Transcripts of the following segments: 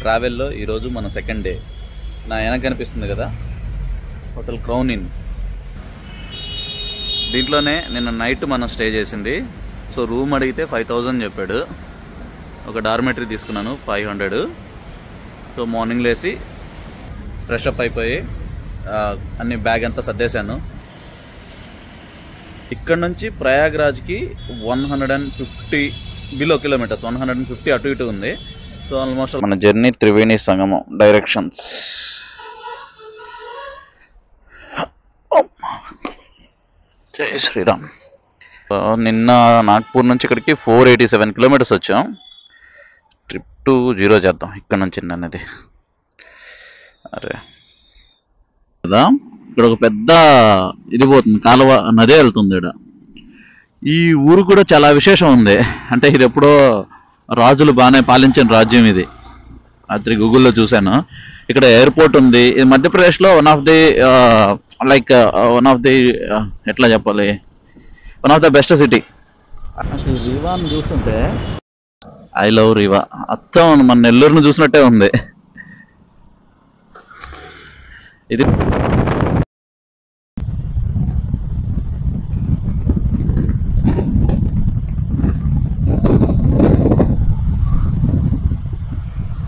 ట్రావెల్లో ఈరోజు మన second day. నా వెనక కనిపిస్తుంది కదా హోటల్ క్రౌన్ ఇన్, దీంట్లోనే నిన్న నైట్ మనం స్టే చేసింది. సో రూమ్ అడిగితే 5000 చెప్పాడు. ఒక డార్మెటరీ తీసుకున్నాను 500. సో మార్నింగ్ లేసి ఫ్రెష్ అప్ అయిపోయి అన్ని బ్యాగ్ అంతా సర్దేశాను. ఇక్కడ నుంచి ప్రయాగ్రాజ్కి 150 బిలో కిలోమీటర్స్, 150 అటు ఇటు ఉంది. సో ఆల్మోస్ట్ మన జర్నీ త్రివేణి సంగమం డైరెక్షన్స్. జై శ్రీరామ్. నిన్న నాగ్పూర్ నుంచి ఇక్కడికి 487 కిలోమీటర్స్ వచ్చాం. ట్రిప్ టు 0 చేద్దాం ఇక్కడ నుంచి అనేది. అరే కదా, ఇక్కడ ఒక పెద్ద ఇది పోతుంది, కాలువ నదే వెళ్తుంది. ఇక్కడ ఈ ఊరు కూడా చాలా విశేషం ఉంది. అంటే ఇది ఎప్పుడో రాజులు బాగానే పాలించిన రాజ్యం ఇది. రాత్రి గూగుల్లో చూశాను. ఇక్కడ ఎయిర్పోర్ట్ ఉంది. ఇది మధ్యప్రదేశ్లో వన్ ఆఫ్ ది ఎట్లా చెప్పాలి, one of the best city. అసలు రీవాని చూస్తుంటే ఐ లవ్ రీవా, అచ్చం మన నెల్లూరును చూసినట్టే ఉంది. ఇది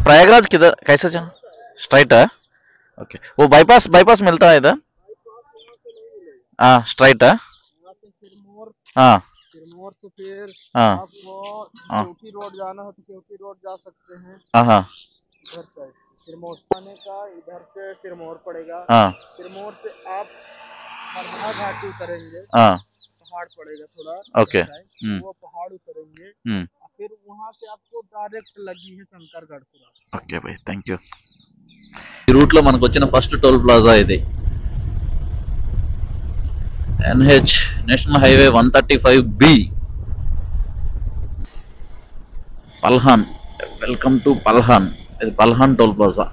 प्रयागराज किधर कैसे जाना? स्ट्राइट है? ओके. वो बाईपास मिलता है इधर? हाँ स्ट्राइट है. हाँ सिरमौर से फिर आपको केवटी रोड जाना हो तो केवटी रोड जा सकते हैं. हाँ इधर साइड से सिरमौर आने का, इधर से सिरमौर पड़ेगा. हाँ सिरमौर से आप मरघा घाटी उतरेंगे. हाँ पहाड़ पड़ेगा थोड़ा. ओके. वो पहाड़ उतरेंगे. फिर वहां से आपको डायरेक्ट लगी है Shankargarhpura. Okay bye, thank you. ఈ రూట్ లో మనకు వచ్చిన ఫస్ట్ టోల్ ప్లాజా ఇది. NH national highway 135B Palhan. Welcome to Palhan. ఇది పల్హాన్ టోల్ ప్లాజా.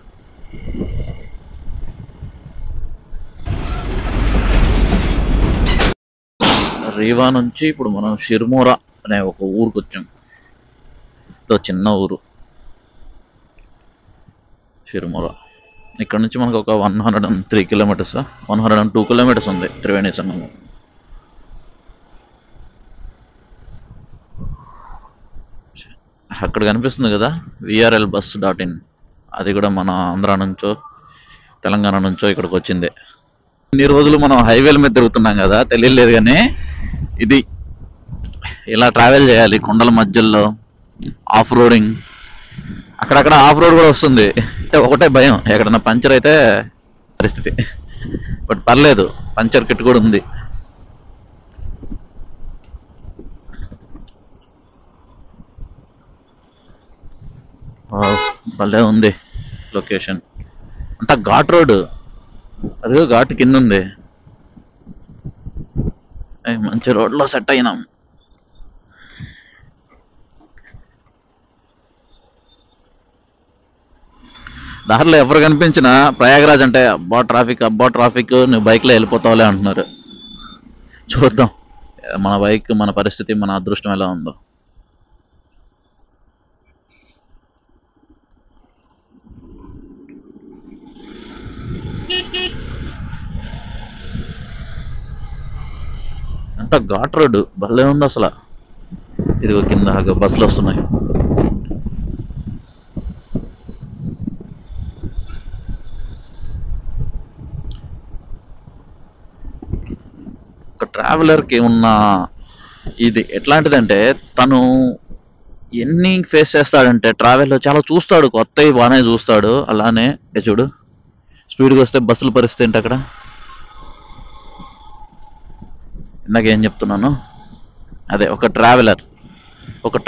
రీవా నుంచి ఇప్పుడు మనం షిర్మోరా అనే ఒక ఊరికి వచ్చాం. చిన్న ఊరు షిర్మోరా. ఇక్కడ నుంచి మనకు ఒక 103 కిలోమీటర్స్, 102 కిలోమీటర్స్ ఉంది త్రివేణి సంగమం. అక్కడ కనిపిస్తుంది కదా VRLBus.in, అది కూడా మన ఆంధ్ర నుంచో తెలంగాణ నుంచో ఇక్కడికి వచ్చింది. ఇన్ని రోజులు మనం హైవేల మీద తిరుగుతున్నాం కదా, తెలియలేదు. కానీ ఇది ఇలా ట్రావెల్ చేయాలి కొండల మధ్యలో, ఆఫ్ రోడింగ్. అక్కడక్కడ ఆఫ్ రోడ్ కూడా వస్తుంది. ఒకటే భయం, ఎక్కడన్నా పంచర్ అయితే పరిస్థితి. బట్ పర్లేదు, పంచర్ కిట్ కూడా ఉంది. భలే ఉంది లొకేషన్. అంతా ఘాట్ రోడ్, అదిగో ఘాట్ కింద ఉంది. మంచి రోడ్లో సెట్ అయినాం. దారిలో ఎవరు కనిపించినా ప్రయాగరాజ్ అంటే అబ్బా ట్రాఫిక్, నువ్వు బైక్లో వెళ్ళిపోతావులే అంటున్నారు. చూద్దాం మన బైక్, మన పరిస్థితి, మన అదృష్టం ఎలా ఉందో. అంత ఘాట్ రోడ్డు భలే ఉంది అసలు. ఇదిగో కింద బస్సులు వస్తున్నాయి. ట్రావెలర్కి ఉన్న ఇది ఎట్లాంటిదంటే, తను ఎన్ని ఫేస్ చేస్తాడంటే ట్రావెల్లో చాలా చూస్తాడు, కొత్తవి బాగానే చూస్తాడు. అలానే చూడు స్పీడ్గా వస్తే బస్సుల పరిస్థితి ఏంటి అక్కడ. ఇందాకేం చెప్తున్నాను, అదే ఒక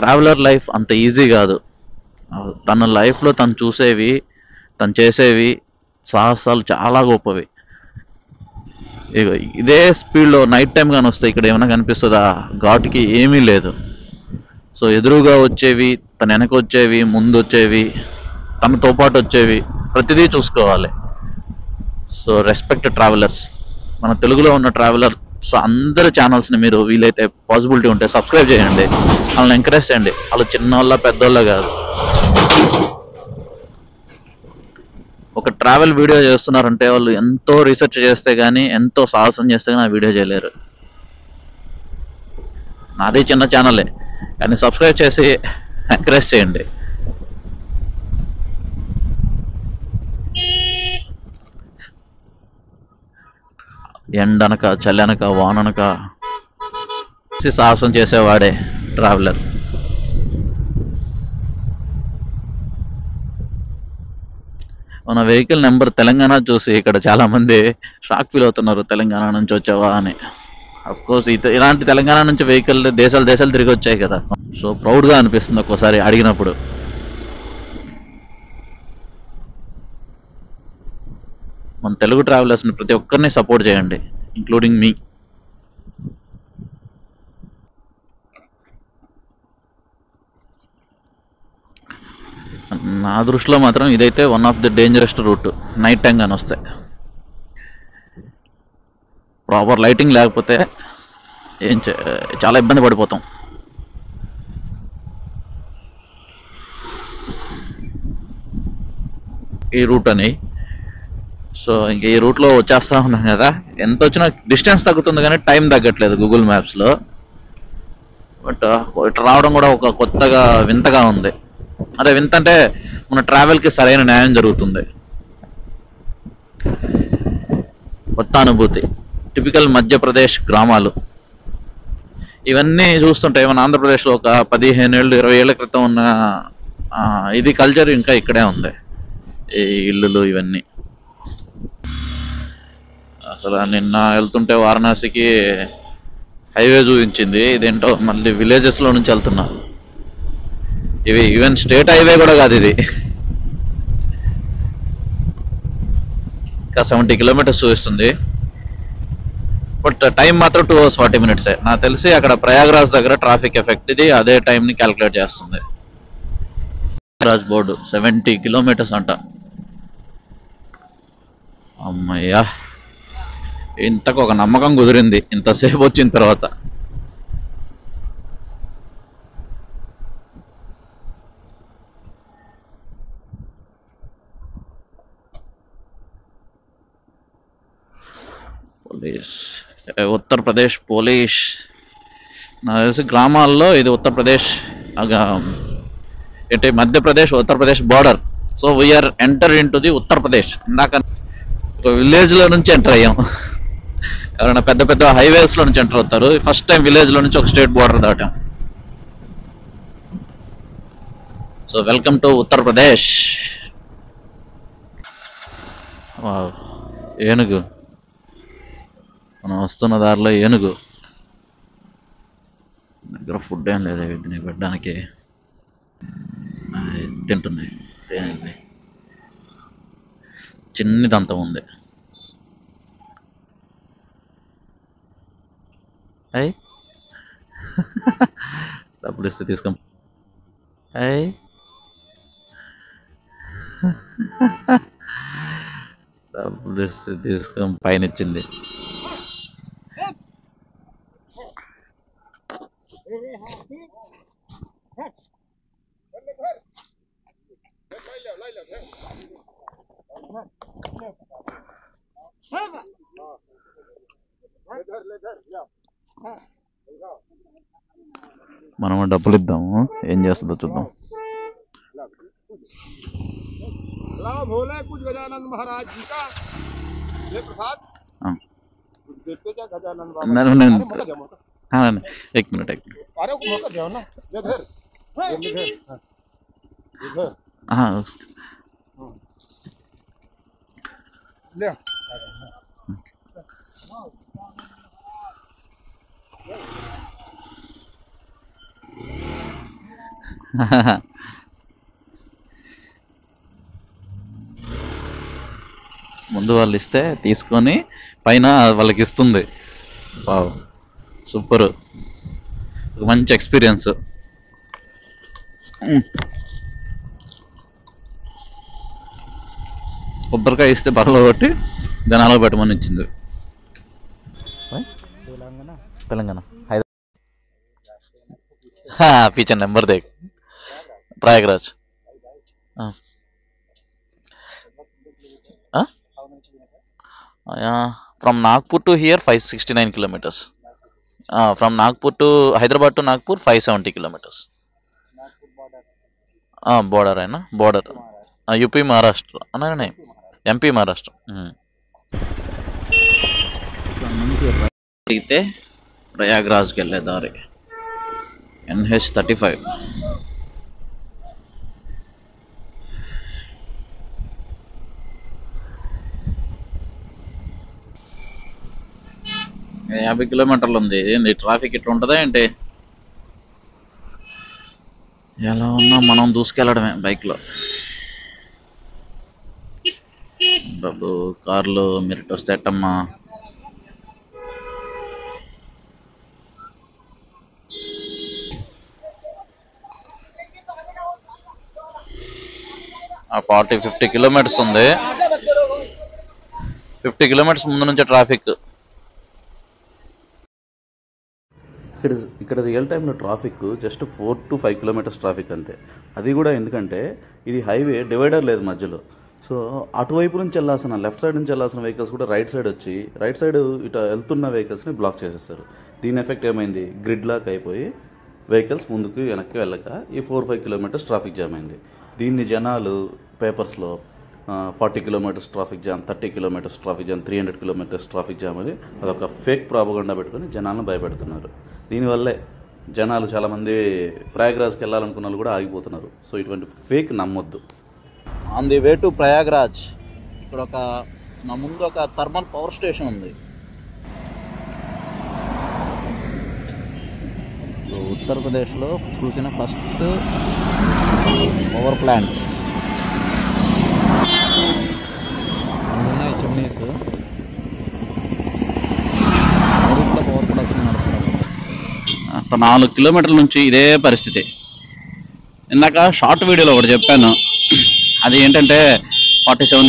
ట్రావెలర్ లైఫ్ అంత ఈజీ కాదు. తన లైఫ్లో తను చూసేవి, తను చేసేవి సాహసాలు చాలా గొప్పవి. ఇదే స్పీడ్లో నైట్ టైం కానీ వస్తే ఇక్కడ ఏమైనా కనిపిస్తుందా? ఘాట్కి ఏమీ లేదు. సో ఎదురుగా వచ్చేవి, తన వెనక వచ్చేవి, ముందు వచ్చేవి, తనతో పాటు వచ్చేవి, ప్రతిదీ చూసుకోవాలి. So respect travellers. మన తెలుగులో ఉన్న ట్రావెలర్ అందరి ఛానల్స్ని మీరు వీలైతే పాసిబిలిటీ ఉంటే సబ్స్క్రైబ్ చేయండి, వాళ్ళని ఎంకరేజ్ చేయండి. వాళ్ళు చిన్నవాళ్ళ పెద్దవాళ్ళ కాదు. ట్రావెల్ వీడియో చేస్తున్నారంటే వాళ్ళు ఎంతో రీసెర్చ్ చేస్తే కానీ, ఎంతో సాహసం చేస్తే కానీ ఆ వీడియో చేయలేరు. నాది చిన్న ఛానలే, కానీ సబ్స్క్రైబ్ చేసి ఎంకరేజ్ చేయండి. ఎండనక, చల్లనక, వాననక సాహసం చేసేవాడే ట్రావెలర్. మన వెహికల్ నెంబర్ తెలంగాణ చూసి ఇక్కడ చాలా మంది షాక్ ఫీల్ అవుతున్నారు, తెలంగాణ నుంచి వచ్చావా అని. కోర్స్ ఇలాంటి తెలంగాణ నుంచి వెహికల్ దేశాలు దేశాలు తిరిగి వచ్చాయి కదా, సో ప్రౌడ్గా అనిపిస్తుంది ఒక్కోసారి అడిగినప్పుడు. మన తెలుగు ట్రావెలర్స్ని ప్రతి ఒక్కరిని సపోర్ట్ చేయండి, ఇంక్లూడింగ్ మీ. నా దృష్టిలో మాత్రం ఇదైతే one of the dangerest route. Night time కానీ వస్తాయి, ప్రాపర్ లైటింగ్ లేకపోతే చాలా ఇబ్బంది పడిపోతాం. ఈ రూట్ అని, సో ఇంక ఈ రూట్లో వచ్చేస్తా ఉన్నాం కదా, ఎంత వచ్చినా డిస్టెన్స్ తగ్గుతుంది కానీ టైం తగ్గట్లేదు గూగుల్ మ్యాప్స్లో. బట్ ఇటు రావడం కూడా ఒక కొత్తగా వింతగా ఉంది. అదే వింత అంటే మన ట్రావెల్కి సరైన న్యాయం జరుగుతుంది. కొత్త అనుభూతి. టిపికల్ మధ్యప్రదేశ్ గ్రామాలు ఇవన్నీ చూస్తుంటే మన ఆంధ్రప్రదేశ్లో ఒక 15 ఏళ్ళు 20 ఏళ్ల క్రితం ఉన్న ఇది కల్చర్ ఇంకా ఇక్కడే ఉంది. ఈ ఇల్లులు ఇవన్నీ అసలు నిన్న వెళ్తుంటే వారణాసికి హైవే చూపించింది, ఇదేంటో మళ్ళీ విలేజెస్లో నుంచి వెళ్తున్నా. ఇవి ఈవెన్ స్టేట్ హైవే కూడా కాదు, ఇది ఇంకా 70 కిలోమీటర్స్ చూపిస్తుంది. బట్ టైం మాత్రం 2 hours 40 minutes. నాకు తెలిసి అక్కడ ప్రయాగ్రాజ్ దగ్గర ట్రాఫిక్ ఎఫెక్ట్ ఇది అదే టైంని క్యాలిక్యులేట్ చేస్తుంది. ప్రయాగ్రాజ్ బోర్డు 70 కిలోమీటర్స్ అంట. అమ్మయ్యా, ఇంతకు ఒక నమ్మకం కుదిరింది ఇంతసేపు వచ్చిన తర్వాత. Police, Uttar Pradesh police. నాకు తెలిసి గ్రామాల్లో ఇది ఉత్తరప్రదేశ్, ఏంటి Madhya Pradesh Uttar Pradesh border. So we are enter into the Uttar Pradesh. ఇందాక విలేజ్లో నుంచి ఎంటర్ అయ్యాం. ఎవరైనా పెద్ద పెద్ద హైవేస్లో నుంచి ఎంటర్ అవుతారు, ఫస్ట్ టైం విలేజ్లో నుంచి ఒక స్టేట్ బార్డర్ దాటాం. So welcome to Uttar Pradesh. ఏనుగు, మనం వస్తున్న దారిలో ఏనుగు. దగ్గర ఫుడ్ ఏం లేదు దీనికి పెట్టడానికి, తింటుంది. చిన్ని దంతం ఉంది. అయ్ డబ్బులు ఇస్తే తీసుకో. అయ్ డబ్బులు ఇస్తే తీసుకొని పైన ఇచ్చింది. మనం డబ్బులు ఇద్దాము, ఏం చేస్తుందో చూద్దాం. एक मिनट हाँ ముందు వాళ్ళు ఇస్తే తీసుకొని పైన వాళ్ళకి ఇస్తుంది. వావ్, సూపర్, మంచి ఎక్స్పీరియన్స్. కొబ్బరికాయ ఇస్తే బర్రలో కొట్టి జనాలు పెట్టమని ఇచ్చింది. తెలంగాణ पीछे नंबर देख, Prayagraj. From Nagpur to hear 569 kilometers. From Nagpur to Hyderabad to Nagpur 570 kilometers. Border है ना, border. यूपी महाराष्ट्र नहीं MP महाराष्ट्र. అయితే ప్రయాగ్రాజ్కి వెళ్ళే దారి NH35. యాభై కిలోమీటర్లు ఉంది. ఏంది ట్రాఫిక్ ఇట్లా ఉంటుందా ఏంటి? ఎలా ఉన్నా మనం దూసుకెళ్ళడమే బైక్లో. బాబు కార్లు మీరు ఇటు వస్తే ఎట్టమ్మా? ఆ 40-50 kilometers ఉంది. 50 kilometers ముందు నుంచే ట్రాఫిక్. ఇక్కడ రియల్ టైంలో traffic just 4 to 5 kilometers traffic అంతే. అది కూడా ఎందుకంటే ఇది హైవే, డివైడర్ లేదు మధ్యలో. సో అటువైపు నుంచి వెళ్ళాల్సిన, లెఫ్ట్ సైడ్ నుంచి వెళ్ళాల్సిన వెహికల్స్ కూడా రైట్ సైడ్ వచ్చి రైట్ సైడ్ ఇటు వెళ్తున్న వెహికల్స్ని బ్లాక్ చేసేస్తారు. దీని ఎఫెక్ట్ ఏమైంది, గ్రిడ్ లాక్ అయిపోయి వెహికల్స్ ముందుకు వెనక్కి వెళ్ళక ఈ 4-5 kilometers ట్రాఫిక్ జామ్ అయింది. దీన్ని జనాలు పేపర్స్లో 40 kilometers traffic jam, 30 kilometers traffic jam, 300 kilometers traffic jam అని అదొక ఫేక్ ప్రాపగండా పెట్టుకొని జనాలను భయపెడుతున్నారు. దీనివల్లే జనాలు చాలామంది ప్రయాగ్రాజ్కి వెళ్ళాలనుకున్న వాళ్ళు కూడా ఆగిపోతున్నారు. సో ఇటువంటి ఫేక్ నమ్మొద్దు. On the way to Prayagraj ఇక్కడ నా ముందు ఒక థర్మల్ పవర్ స్టేషన్ ఉంది. ఉత్తరప్రదేశ్లో చూసిన ఫస్ట్ పవర్ ప్లాంట్. ఉన్నాయి చిమ్నీస్, పవర్ ప్రొడక్షన్ నడుస్తుంది. 4 kilometers నుంచి ఇదే పరిస్థితి. ఇందాక షార్ట్ వీడియోలో ఒకటి చెప్పాను. అది ఏంటంటే 47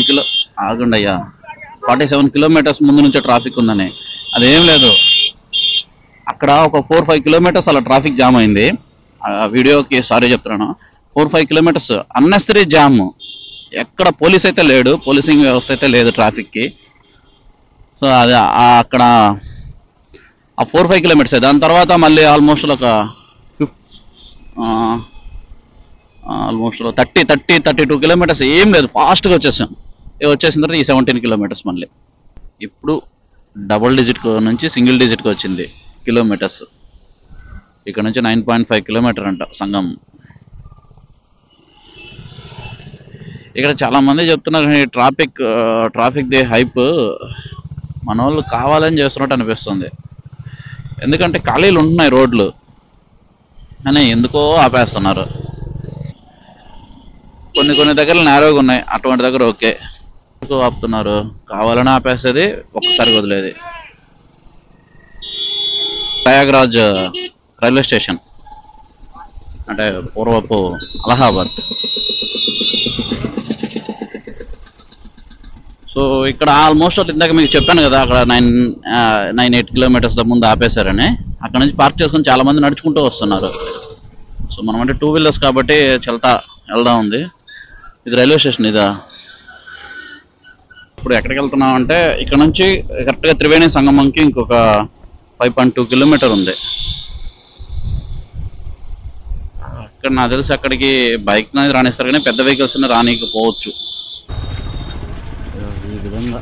kilometers ముందు నుంచే ట్రాఫిక్ ఉందని. అదేం లేదు, అక్కడ ఒక 4-5 kilometers అలా ట్రాఫిక్ జామ్ అయింది. వీడియోకి సారీ చెప్తున్నాను. 4-5 kilometers అన్నెసరీ జామ్. ఎక్కడ పోలీస్ అయితే లేడు, పోలీసింగ్ వ్యవస్థ అయితే లేదు ట్రాఫిక్కి. సో అది అక్కడ ఆ 4-5 kilometers. దాని తర్వాత మళ్ళీ ఆల్మోస్ట్ ఒక 32 kilometers ఏం లేదు, ఫాస్ట్గా వచ్చేసాం. వచ్చేసిన తర్వాత ఈ 17 kilometers మళ్ళీ ఇప్పుడు డబుల్ డిజిట్ నుంచి సింగిల్ డిజిట్కి వచ్చింది కిలోమీటర్స్. ఇక్కడ నుంచి 9.5 kilometers అంట సంగం. ఇక్కడ చాలామంది చెప్తున్నారు ట్రాఫిక్ ది హైప్ మన వాళ్ళు కావాలని చేస్తున్నట్టు అనిపిస్తుంది. ఎందుకంటే ఖాళీలు ఉంటున్నాయి రోడ్లు అని ఎందుకో ఆపేస్తున్నారు. కొన్ని దగ్గర నేరోగా ఉన్నాయి, అటువంటి దగ్గర ఓకే. ఎందుకో ఆపుతున్నారు, కావాలని ఆపేసేది, ఒక్కసారి వదిలేది. ప్రయాగ్రాజ్ రైల్వే స్టేషన్ అంటే పూర్వపు అలహాబాద్. సో ఇక్కడ ఆల్మోస్ట్ ఇందాక మీకు చెప్పాను కదా, అక్కడ 9-8 kilometers ముందు ఆపేశారని. అక్కడ నుంచి పార్క్ చేసుకుని చాలామంది నడుచుకుంటూ వస్తున్నారు. సో మనం అంటే 2 wheelers కాబట్టి వెళ్దా ఉంది. ఇది రైల్వే స్టేషన్ ఇదా. ఇప్పుడు ఎక్కడికి వెళ్తున్నాం అంటే ఇక్కడ నుంచి కరెక్ట్గా త్రివేణి సంగమంకి ఇంకొక 5.2 kilometers ఉంది. అక్కడ నాకు తెలిసి అక్కడికి బైక్ అనేది రానిస్తారు కానీ పెద్ద వెహికల్స్ రానికపోవచ్చు. ఈ విధంగా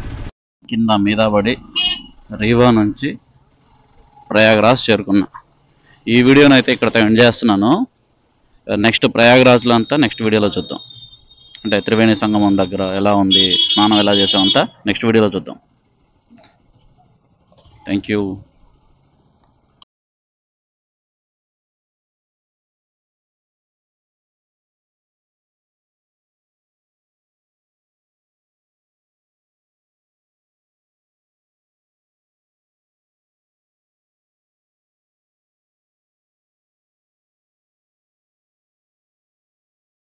కింద మీద పడి రీవా నుంచి ప్రయాగ్రాజ్ చేరుకున్నా. ఈ వీడియోని అయితే ఇక్కడతో ఎండ్ చేస్తున్నాను. నెక్స్ట్ ప్రయాగ్రాజ్లో అంతా నెక్స్ట్ వీడియోలో చూద్దాం. అంటే త్రివేణి సంగమం దగ్గర ఎలా ఉంది, స్నానం ఎలా చేసామంతా నెక్స్ట్ వీడియోలో చూద్దాం. Thank you.